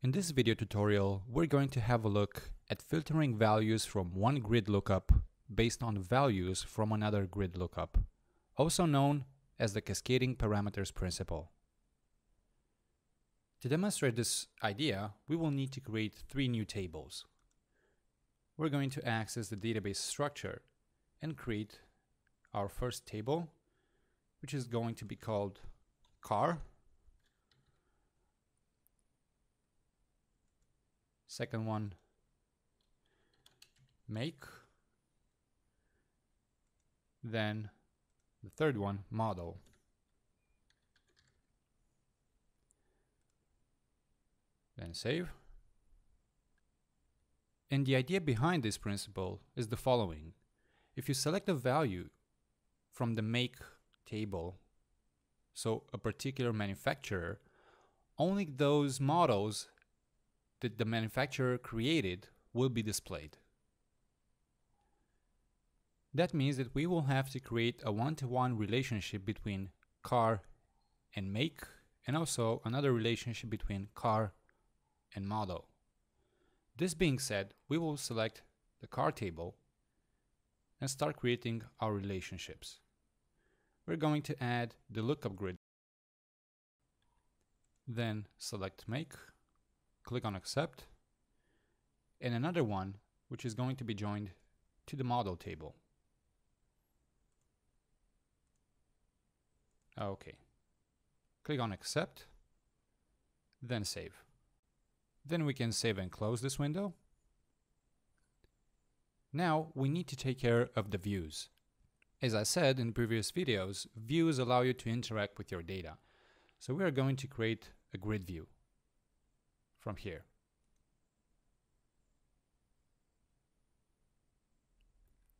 In this video tutorial, we're going to have a look at filtering values from one grid lookup based on values from another grid lookup, also known as the cascading parameters principle. To demonstrate this idea, we will need to create three new tables. We're going to access the database structure and create our first table, which is going to be called car. Second one, make. Then the third one, model. Then save. And the idea behind this principle is the following. If you select a value from the make table, so a particular manufacturer, only those models that the manufacturer created will be displayed. That means that we will have to create a one-to-one relationship between car and make, and also another relationship between car and model. This being said, we will select the car table and start creating our relationships. We're going to add the lookup grid. Then select make. Click on accept, and another one which is going to be joined to the model table. Okay, click on accept, then save. Then we can save and close this window. Now we need to take care of the views. As I said in previous videos, views allow you to interact with your data. So we are going to create a grid view from here.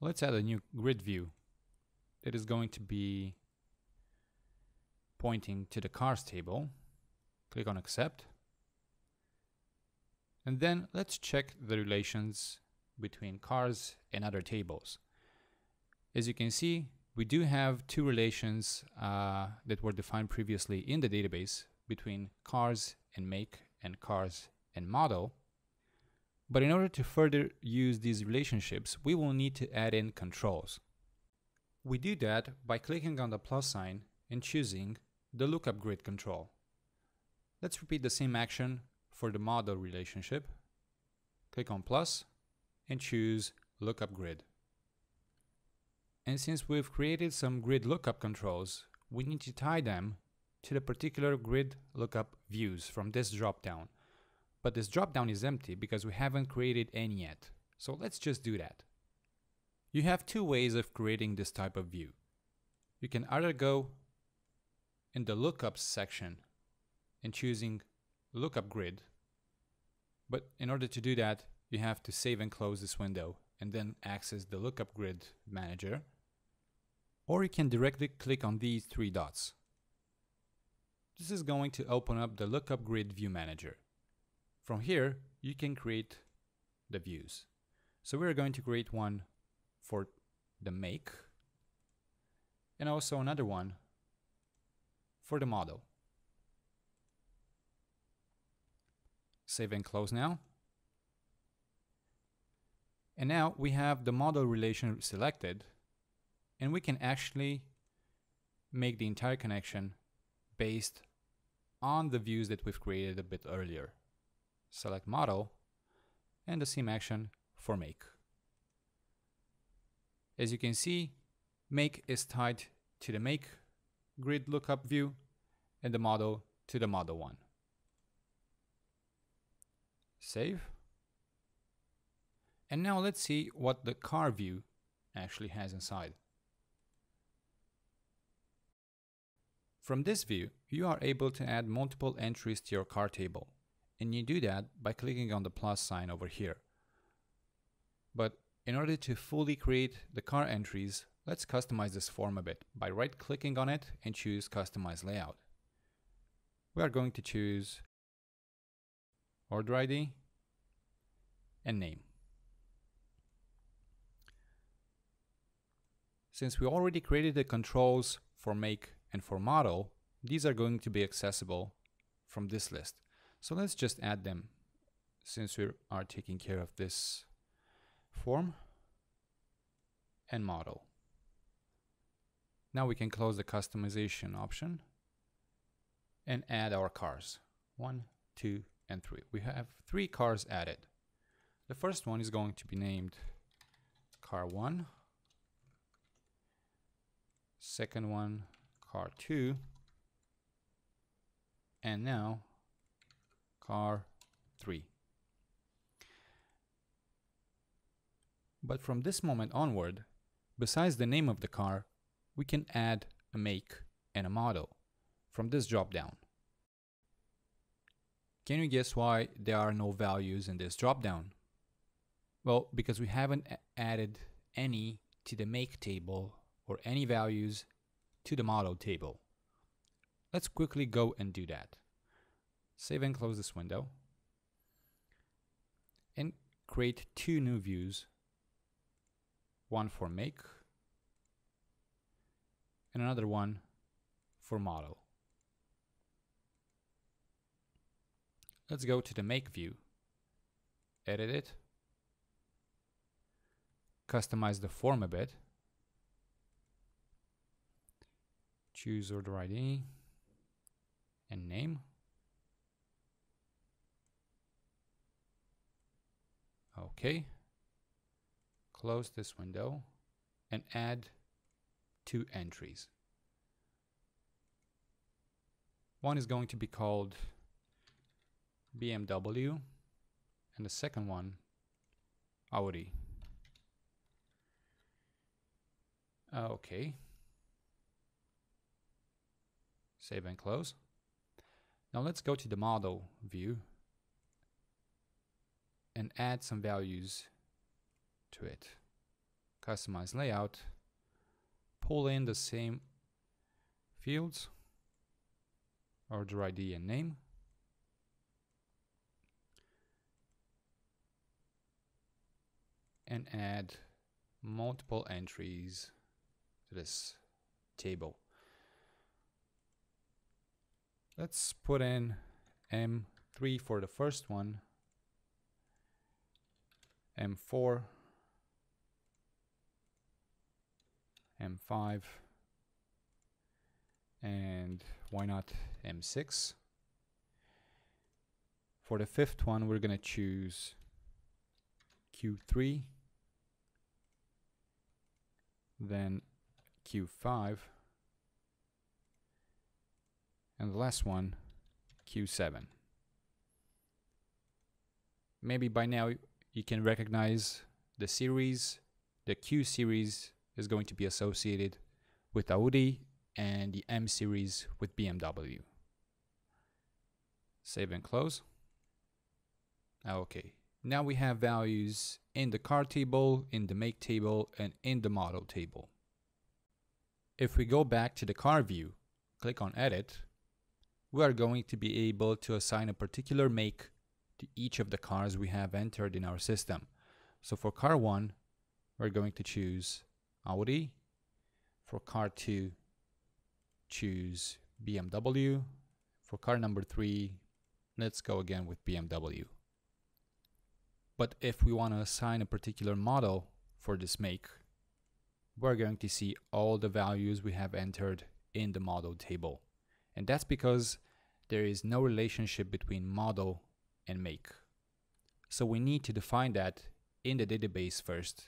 Let's add a new grid view that is going to be pointing to the cars table. Click on accept. And then let's check the relations between cars and other tables. As you can see, we do have two relations that were defined previously in the database between cars and make and cars and model. But in order to further use these relationships, we will need to add in controls. We do that by clicking on the plus sign and choosing the lookup grid control. Let's repeat the same action for the model relationship. Click on plus and choose lookup grid. And since we've created some grid lookup controls, we need to tie them to the particular grid lookup views from this dropdown. But this dropdown is empty because we haven't created any yet. So let's just do that. You have two ways of creating this type of view. You can either go in the lookups section and choosing lookup grid. But in order to do that, you have to save and close this window and then access the lookup grid manager. Or you can directly click on these three dots. This is going to open up the Lookup Grid View Manager. From here, you can create the views. So we're going to create one for the make and also another one for the model. Save and close now. And now we have the model relation selected, and we can actually make the entire connection based on the views that we've created a bit earlier. Select model and the same action for make. As you can see, make is tied to the make grid lookup view and the model to the model one. Save. And now let's see what the car view actually has inside. From this view, you are able to add multiple entries to your car table, and you do that by clicking on the plus sign over here. But in order to fully create the car entries, let's customize this form a bit by right-clicking on it and choose Customize Layout. We are going to choose Order ID and Name. Since we already created the controls for make and for model, these are going to be accessible from this list. So let's just add them since we are taking care of this form and model. Now we can close the customization option and add our cars. 1, 2, and 3. We have 3 cars added. The first one is going to be named car 1. Second one, car 2. And now car 3. But from this moment onward, besides the name of the car, we can add a make and a model from this drop-down. Can you guess why there are no values in this drop-down? Well, because we haven't added any to the make table or any values to the model table. Let's quickly go and do that. Save and close this window and create 2 new views, one for make and another one for model. Let's go to the make view, edit it, customize the form a bit, choose order ID and name. Okay, close this window and add 2 entries. One is going to be called BMW and the second one Audi. Okay, save and close. Now let's go to the model view and add some values to it. Customize layout, pull in the same fields, order ID and name. And add multiple entries to this table. Let's put in M3 for the first one, M4, M5, and why not M6? For the fifth one, we're going to choose Q3, then Q5, and the last one, Q7. Maybe by now you can recognize the series. The Q series is going to be associated with Audi and the M series with BMW. Save and close. Okay, now we have values in the car table, in the make table, and in the model table. If we go back to the car view, click on edit, we are going to be able to assign a particular make to each of the cars we have entered in our system. So for car 1, we're going to choose Audi. For car 2, choose BMW. For car number 3, let's go again with BMW. But if we want to assign a particular model for this make, we're going to see all the values we have entered in the model table. And that's because there is no relationship between model and make. So we need to define that in the database first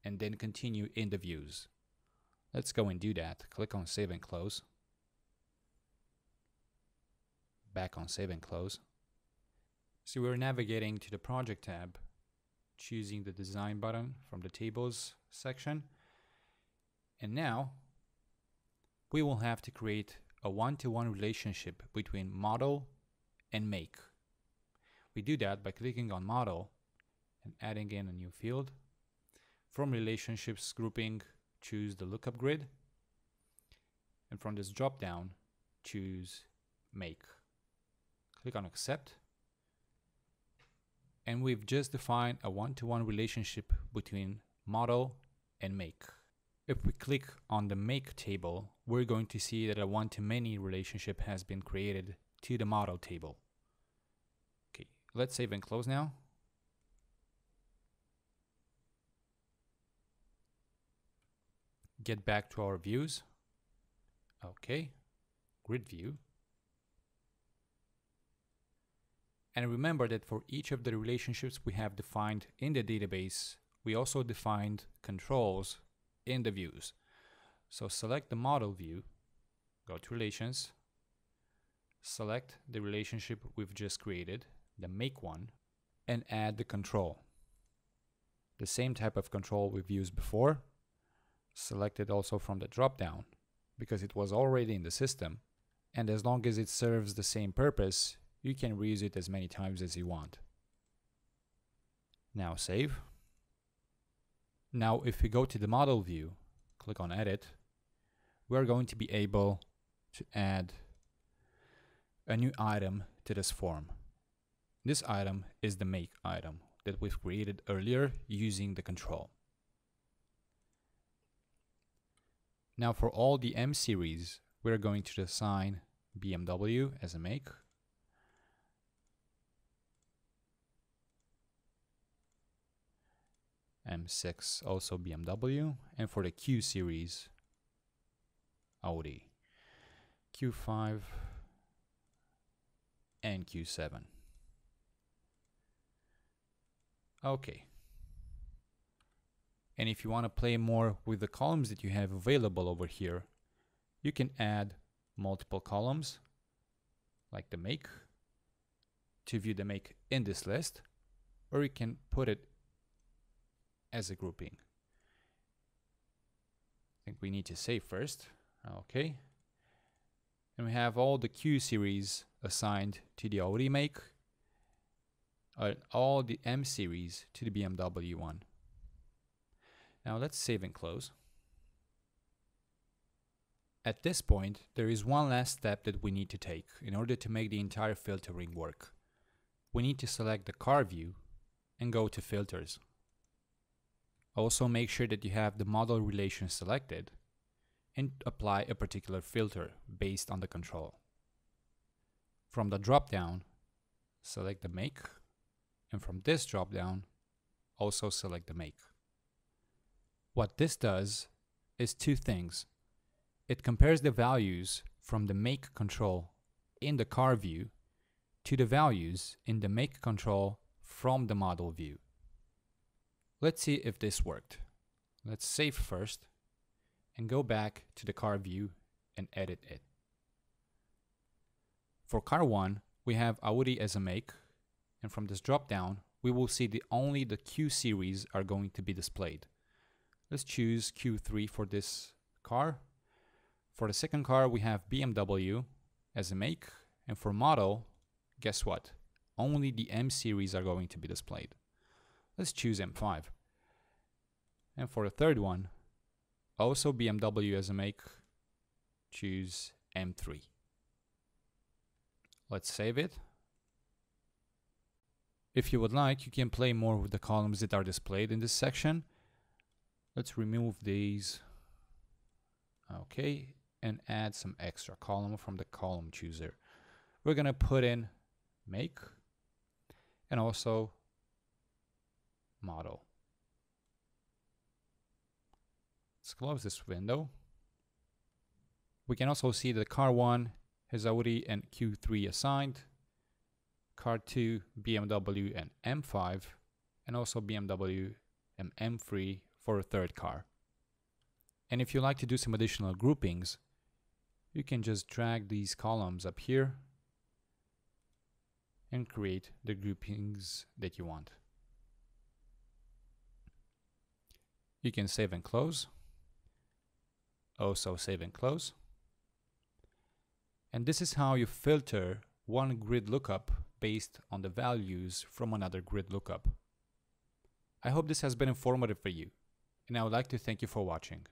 and then continue in the views. Let's go and do that. Click on save and close. Back on save and close. So we're navigating to the project tab, choosing the design button from the tables section. And now we will have to create a one-to-one relationship between model and make. We do that by clicking on model and adding in a new field. From relationships grouping, choose the lookup grid. And from this drop down, choose make. Click on accept. And we've just defined a one-to-one relationship between model and make. If we click on the make table, we're going to see that a one-to-many relationship has been created to the model table. Let's save and close now. Get back to our views. Okay, Gridview. And remember that for each of the relationships we have defined in the database, we also defined controls in the views. So select the model view, go to relations, select the relationship we've just created, the make one, and add the control. The same type of control we've used before. Select it also from the drop-down because it was already in the system, and as long as it serves the same purpose, you can reuse it as many times as you want. Now save. Now if we go to the model view, click on edit, we're going to be able to add a new item to this form. This item is the make item that we've created earlier using the control. Now for all the M series, we're going to assign BMW as a make. M6 also BMW, and for the Q series, Audi, Q5 and Q7. Okay. And if you want to play more with the columns that you have available over here, you can add multiple columns, like the make, to view the make in this list, or you can put it as a grouping. I think we need to save first. Okay. And we have all the Q series assigned to the Audi make, all the M series to the BMW one. Now let's save and close. At this point, there is one last step that we need to take in order to make the entire filtering work. We need to select the car view and go to filters. Also make sure that you have the model relation selected and apply a particular filter based on the control. From the drop-down, select the make, and from this drop-down, also select the make. What this does is two things. It compares the values from the make control in the car view to the values in the make control from the model view. Let's see if this worked. Let's save first and go back to the car view and edit it. For car 1, we have Audi as a make, and from this drop down, we will see only the Q series are going to be displayed. Let's choose Q3 for this car. For the second car, we have BMW as a make, and for model, guess what? Only the M series are going to be displayed. Let's choose M5. And for the third one, also BMW as a make, choose M3. Let's save it. If you would like, you can play more with the columns that are displayed in this section. Let's remove these. Okay, and add some extra column from the column chooser. We're gonna put in make and also model. Let's close this window. We can also see that car 1 has Audi and Q3 assigned, car 2 BMW and M5, and also BMW and M3 for a third car. And if you like to do some additional groupings, you can just drag these columns up here and create the groupings that you want. You can save and close. Also save and close. And this is how you filter one grid lookup based on the values from another grid lookup. I hope this has been informative for you, and I would like to thank you for watching.